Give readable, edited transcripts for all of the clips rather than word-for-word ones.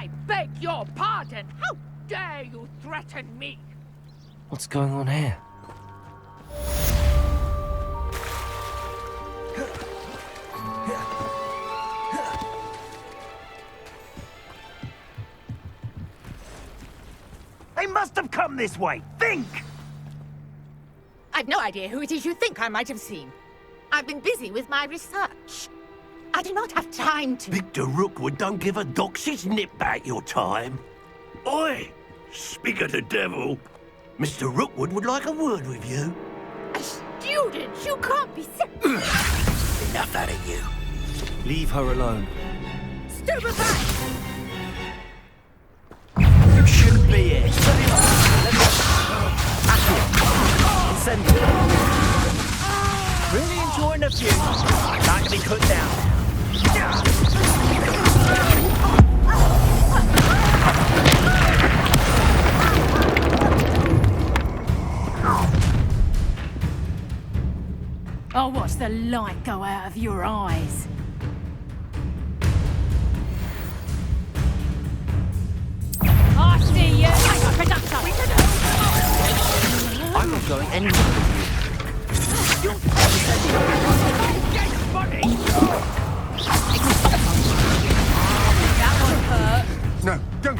I beg your pardon! How dare you threaten me? What's going on here? They must have come this way. Think! I've no idea who it is you think I might have seen. I've been busy with my research. I do not have time to... Victor Rookwood don't give a doxy's nip back your time. Oi! Speak of the devil. Mr. Rookwood would like a word with you. A student? You can't be Enough out of you. Leave her alone. Stupefy! You shouldn't be here. Incendiary. Really enjoying the view. Like to be put down. I'll watch the light go out of your eyes. I see you. I'm not going anywhere with you. That one hurt. No, don't.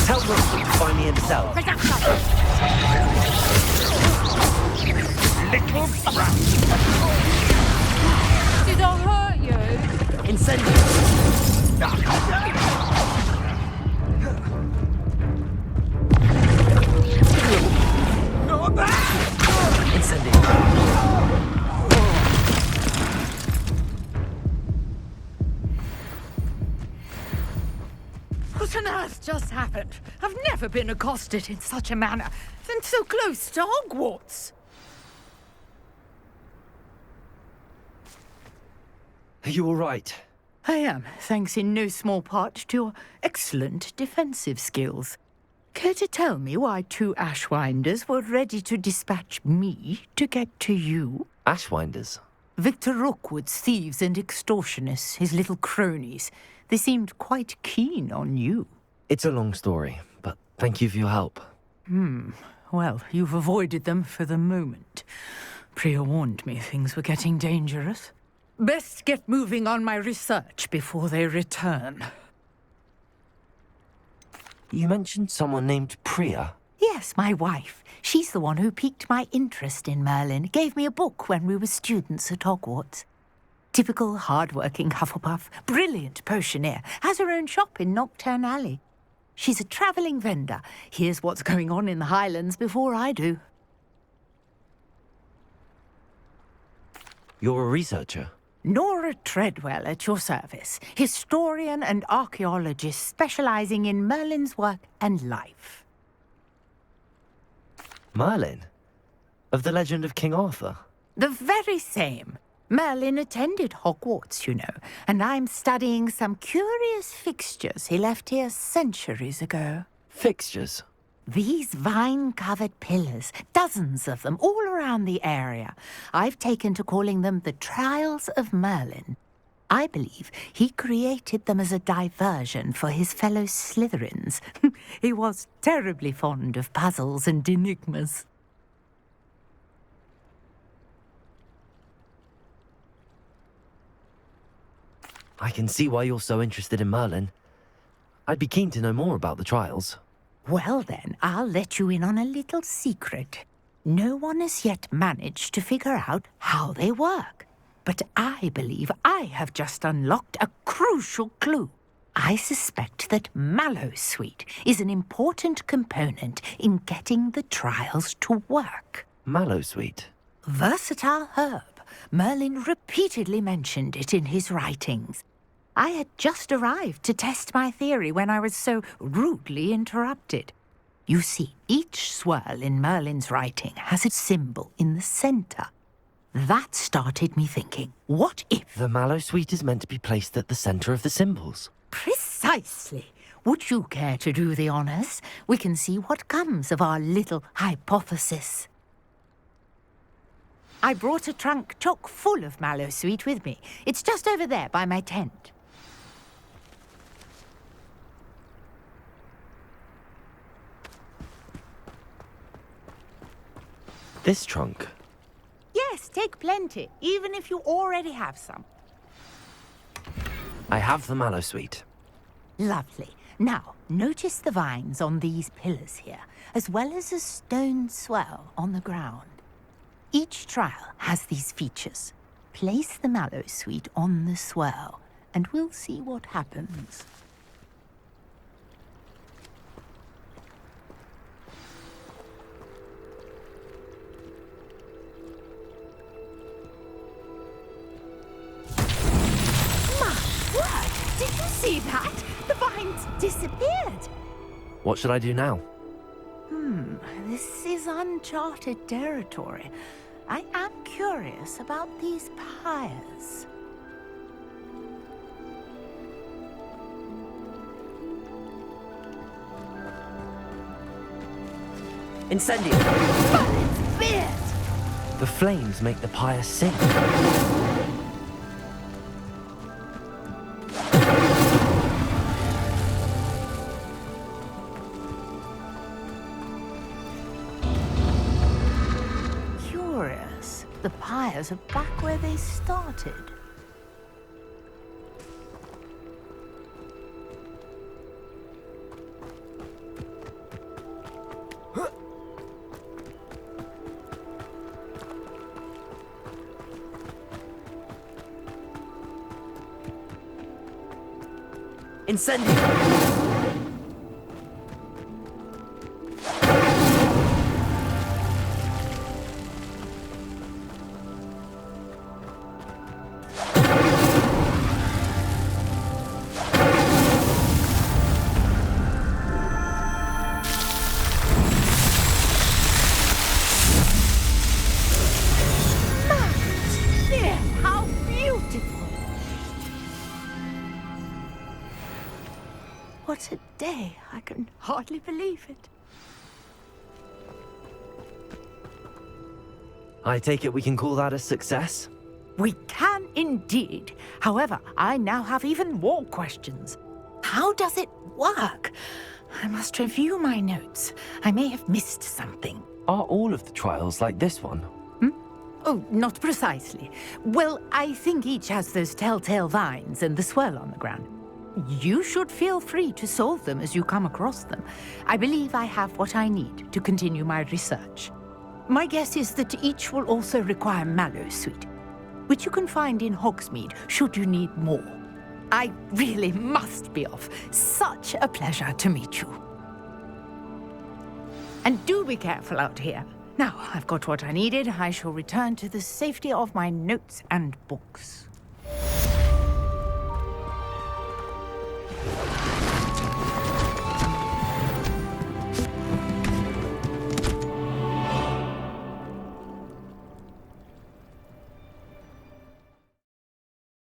Tell Rookwood to find me himself. Little brat. Did I hurt you? Incendiary. Not that! Incendiary. What on earth just happened? I've never been accosted in such a manner, and so close to Hogwarts. Are you all right? I am, thanks in no small part to your excellent defensive skills. Care to tell me why two Ashwinders were ready to dispatch me to get to you? Ashwinders? Victor Rookwood's thieves and extortionists, his little cronies. They seemed quite keen on you. It's a long story, but thank you for your help. Well, you've avoided them for the moment. Priya warned me things were getting dangerous. Best get moving on my research before they return. You mentioned someone named Priya. Yes, my wife. She's the one who piqued my interest in Merlin. Gave me a book when we were students at Hogwarts. Typical hard-working Hufflepuff, brilliant potioneer, has her own shop in Knockturn Alley. She's a travelling vendor. Hears what's going on in the Highlands before I do. You're a researcher? Nora Treadwell at your service, historian and archaeologist specialising in Merlin's work and life. Merlin? Of the legend of King Arthur? The very same. Merlin attended Hogwarts, you know, and I'm studying some curious fixtures he left here centuries ago. Fixtures? These vine-covered pillars, dozens of them, all around the area. I've taken to calling them the Trials of Merlin. I believe he created them as a diversion for his fellow Slytherins. He was terribly fond of puzzles and enigmas. I can see why you're so interested in Merlin. I'd be keen to know more about the trials. Well then, I'll let you in on a little secret. No one has yet managed to figure out how they work. But I believe I have just unlocked a crucial clue. I suspect that Mallowsweet is an important component in getting the trials to work. Mallowsweet? Versatile herb. Merlin repeatedly mentioned it in his writings. I had just arrived to test my theory when I was so rudely interrupted. You see, each swirl in Merlin's writing has a symbol in the centre. That started me thinking, what if... The Mallowsweet is meant to be placed at the centre of the symbols. Precisely. Would you care to do the honors? We can see what comes of our little hypothesis. I brought a trunk chock full of mallow sweet with me. It's just over there by my tent. This trunk? Yes, take plenty, even if you already have some. I have the mallow sweet. Lovely. Now, notice the vines on these pillars here, as well as a stone swell on the ground. Each trial has these features. Place the mallow sweet on the swell, and we'll see what happens. Did you see that? The vines disappeared. What should I do now? This is uncharted territory. I am curious about these pyres. Incendio! But it's beard! The flames make the pyre sink. Curious. The pyres are back where they started. Incendio! What a day! I can hardly believe it. I take it we can call that a success? We can indeed. However, I now have even more questions. How does it work? I must review my notes. I may have missed something. Are all of the trials like this one? Oh, not precisely. Well, I think each has those telltale vines and the swirl on the ground. You should feel free to solve them as you come across them. I believe I have what I need to continue my research. My guess is that each will also require mallow sweet, which you can find in Hogsmeade should you need more. I really must be off. Such a pleasure to meet you. And do be careful out here. Now, I've got what I needed. I shall return to the safety of my notes and books.